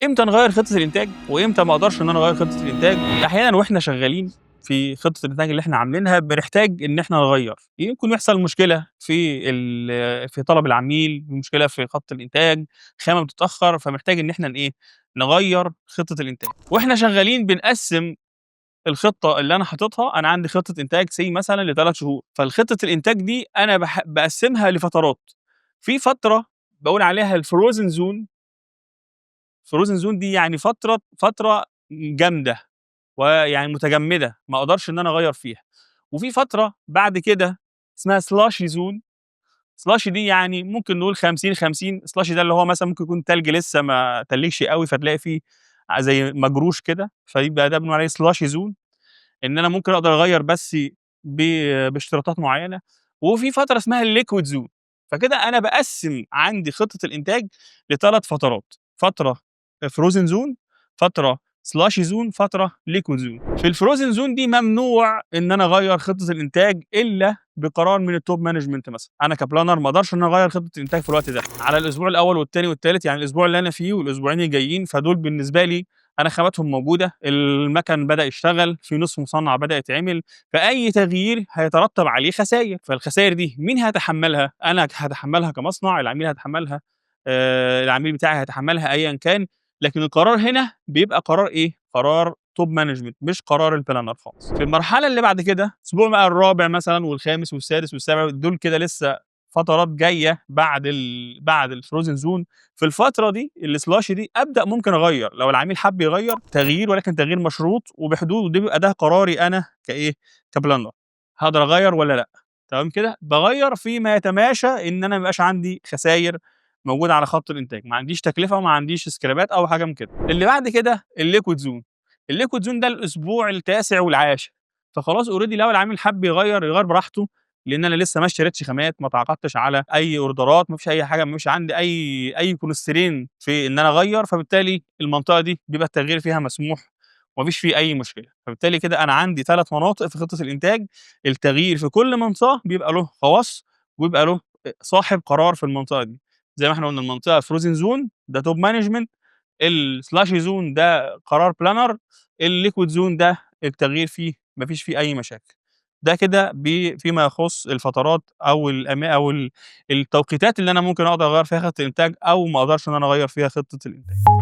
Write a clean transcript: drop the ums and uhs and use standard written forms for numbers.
إمتى نغيّر خطة الإنتاج، وإمتى ما أقدرش إن أنا أغيّر خطة الإنتاج؟ أحيانًا وإحنا شغالين في خطة الإنتاج اللي إحنا عاملينها بنحتاج إن إحنا نغيّر، يمكن يحصل مشكلة في طلب العميل، مشكلة في خط الإنتاج، خامة بتتأخر، فمحتاج إن إحنا نغيّر خطة الإنتاج. وإحنا شغالين بنقسّم الخطة اللي أنا حاططها، أنا عندي خطة إنتاج مثلًا ل3 شهور، فالخطة الإنتاج دي أنا باقسّمها لفترات، في فترة باقول عليها الfrozen zone. frozen zone دي يعني فترة جامدة، ويعني متجمدة، ما أقدرش إن أنا أغيّر فيها. وفي فترة بعد كده اسمها slushy zone. slushy دي يعني ممكن نقول 50، 50. slushy ده اللي هو مثلًا ممكن يكون تلج لسه ما تلّجش أوي، فتلاقي فيه زي مجروش كده، فيبقى ده بنقول عليه slushy zone. إن أنا ممكن أقدر أغيّر بس ب باشتراطات معيّنة. وفي فترة اسمها الliquid zone. فكده أنا باقسّم عندي خطة الإنتاج ل3 فترات، فترة frozen zone، فترة slushy zone، فترة liquid zone. في الfrozen zone دي ممنوع إن أنا أغيّر خطة الإنتاج إلا بقرار من الtop management مثلًا. أنا كplanner ما أقدرش إن أنا أغيّر خطة الإنتاج في الوقت ده، على الأسبوع الأول والتاني والتالت، يعني الأسبوع اللي أنا فيه والأسبوعين الجايين، فدول بالنسبة لي أنا خاماتهم موجودة، المَكَن بدأ يشتغل، في نُصف مصنّع بدأ يتعمل، فأي تغيير هيترتب عليه خساير. فالخساير دي مين هيتحمّلها؟ أنا هاتحمّلها كمصنع، العميل هيتحمّلها، العميل بتاعي هيتحمّلها أيًا كان. لكن القرار هنا بيبقى قرار إيه؟ قرار top management، مش قرار الplanner خالص. في المرحلة اللي بعد كده، الأسبوع بقى الرابع مثلًا والخامس والسادس والسابع، دول كده لسه فترات جاية بعد الfrozen zone. في الفترة دي الslushy دي أبدأ ممكن أغيّر، لو العميل حَب يغيّر تغيير، ولكن تغيير مشروط وبحدود، وده بيبقى ده قراري أنا كplanner، هاقدر أغيّر والّا لأ. تمام كده؟ باغيّر فيما يتماشى إن أنا ما يبقاش عندي خساير موجودة على خط الإنتاج، ما عنديش تكلفة وما عنديش إسكريبات أو حاجة من كده. اللي بعد كده الliquid zone. الliquid zone ده الأسبوع التاسع والعاشر، فخلاص already لو العميل حَب يغيّر براحته، لإن أنا لسه ما اشتريتش خامات، ما تعاقدتش على أي أوردرات، ما فيش أي حاجة، ما فيش عندي أي constraint في إن أنا أغيّر، فبالتالي المنطقة دي بيبقى التغيير فيها مسموح وما فيش فيه أي مشكلة. فبالتالي كده أنا عندي 3 مناطق في خطة الإنتاج، التغيير في كل منطقة بيبقى له خواص، وبيبقى له صاحب قرار في المنطقة دي. زي ما إحنا قُلنا المنطقة frozen zone ده top management، الslushy zone ده قرار planner، الliquid zone ده التغيير فيه ما فيش فيه أي مشاكل. ده كده فيما يخص الفترات أو التوقيتات اللي أنا ممكن أقدر أغيّر فيها خطة الإنتاج، أو ما أقدرش إن أنا أغيّر فيها خطة الإنتاج.